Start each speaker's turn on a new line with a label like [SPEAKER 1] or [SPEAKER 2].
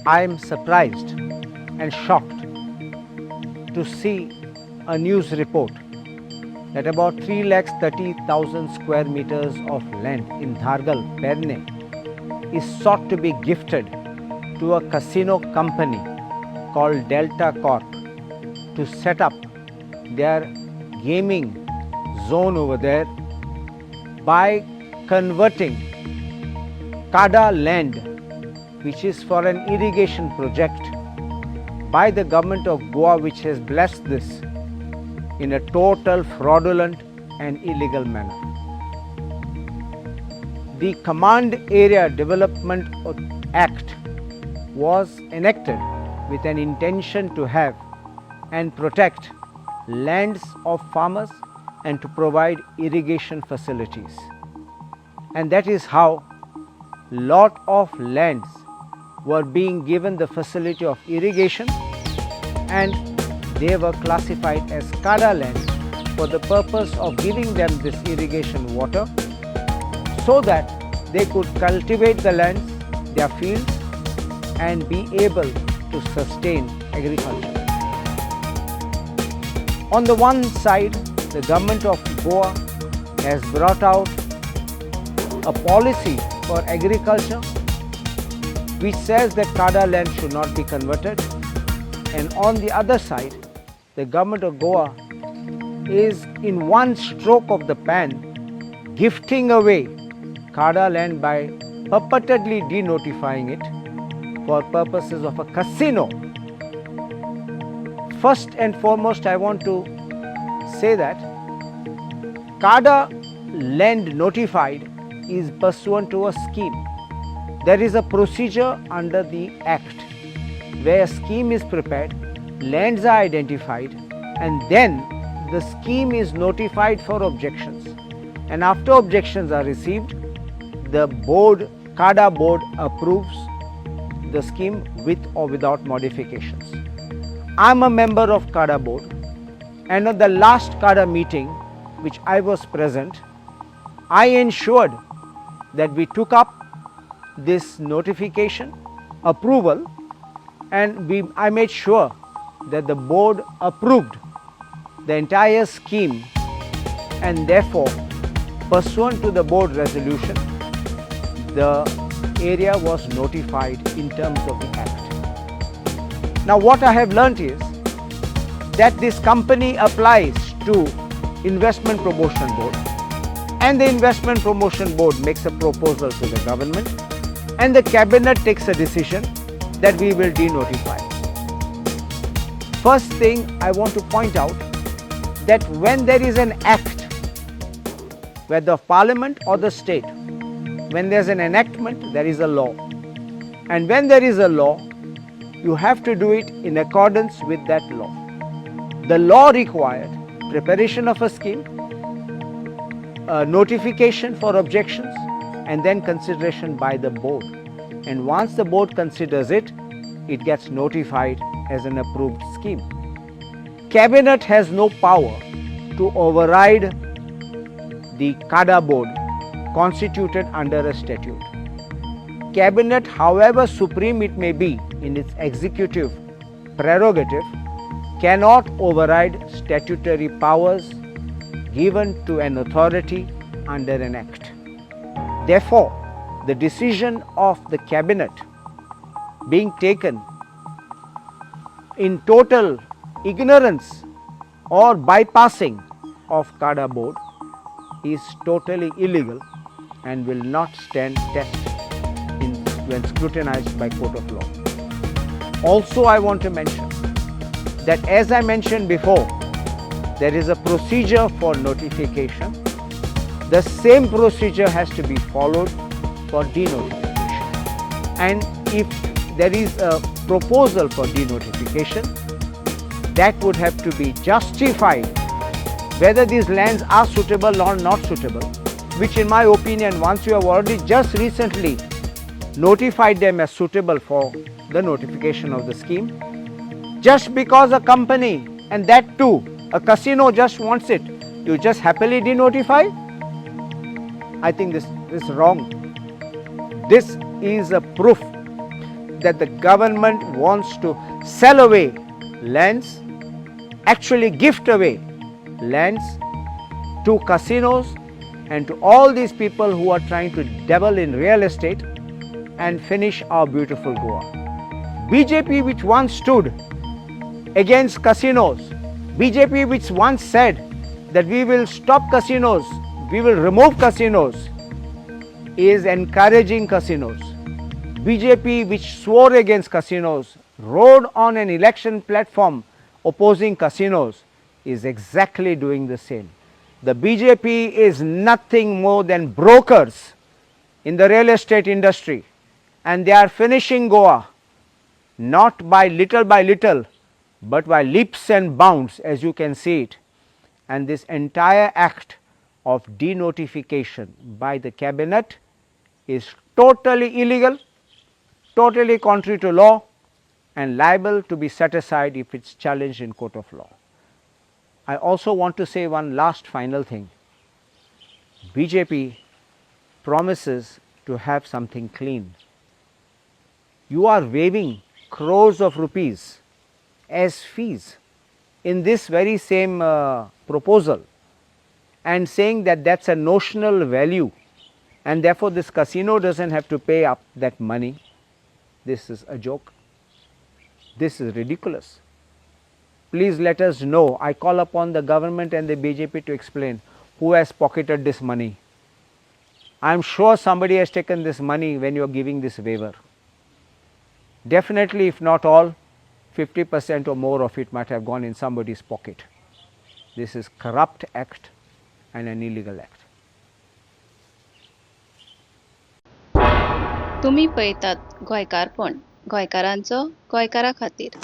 [SPEAKER 1] I am surprised and shocked to see a news report that about 3,30,000 square meters of land in Dhargal, Perne is sought to be gifted to a casino company called Delta Corp to set up their gaming zone over there by converting CADA land, which is for an irrigation project by the government of Goa, which has blessed this in a total fraudulent and illegal manner. The Command Area Development Act was enacted with an intention to have and protect lands of farmers and to provide irrigation facilities. And that is how lot of lands were being given the facility of irrigation, and they were classified as CADA land for the purpose of giving them this irrigation water so that they could cultivate the lands, their fields, and be able to sustain agriculture. On the one side, the government of Goa has brought out a policy for agriculture which says that CADA land should not be converted, and on the other side, the government of Goa is in one stroke of the pen gifting away CADA land by purportedly denotifying it for purposes of a casino. First and foremost, I want to say that CADA land notified is pursuant to a scheme. There is a procedure under the Act where a scheme is prepared, lands are identified, and then the scheme is notified for objections. And after objections are received, the board, CADA board, approves the scheme with or without modifications. I am a member of CADA board, and at the last CADA meeting which I was present, I ensured that we took up this notification, approval, and I made sure that the board approved the entire scheme, and therefore pursuant to the board resolution, the area was notified in terms of the Act. Now what I have learnt is that this company applies to Investment Promotion Board, and the Investment Promotion Board makes a proposal to the government, and the cabinet takes a decision that we will denotify. First thing I want to point out that when there is an act, whether of parliament or the state, when there is an enactment, there is a law. And when there is a law, you have to do it in accordance with that law. The law required preparation of a scheme, notification for objections, and then consideration by the board. And once the board considers it, it gets notified as an approved scheme. Cabinet has no power to override the CADA board constituted under a statute. Cabinet, however supreme it may be in its executive prerogative, cannot override statutory powers given to an authority under an act. Therefore, the decision of the cabinet being taken in total ignorance or bypassing of CADA board is totally illegal and will not stand test when scrutinized by court of law. Also, I want to mention that, as I mentioned before, there is a procedure for notification. The same procedure has to be followed for denotification. And if there is a proposal for denotification, that would have to be justified whether these lands are suitable or not suitable, which in my opinion, once you have already just recently notified them as suitable for the notification of the scheme, just because a company, and that too a casino, just wants it, you just happily denotify? I think this is wrong. This is a proof that the government wants to sell away lands, actually gift away lands to casinos and to all these people who are trying to dabble in real estate and finish our beautiful Goa. BJP, which once stood against casinos, BJP which once said that we will stop casinos, we will remove casinos, is encouraging casinos. BJP, which swore against casinos, rode on an election platform opposing casinos, is exactly doing the same. The BJP is nothing more than brokers in the real estate industry, and they are finishing Goa not by little, but by leaps and bounds, as you can see it. And this entire act of denotification by the cabinet is totally illegal, totally contrary to law, and liable to be set aside if it's challenged in court of law. I also want to say one last final thing. BJP promises to have something clean. You are waiving crores of rupees as fees in this very same proposal and saying that that's a notional value, and therefore this casino doesn't have to pay up that money. This is a joke. This is ridiculous. Please let us know. I call upon the government and the BJP to explain who has pocketed this money. I am sure somebody has taken this money when you are giving this waiver. Definitely, if not all, 50% or more of it might have gone in somebody's pocket. This is corrupt act and an illegal act.
[SPEAKER 2] तुम्ही पळयतात गोंयकारपण, गोंयकारांचो गोंयकारा खातीर.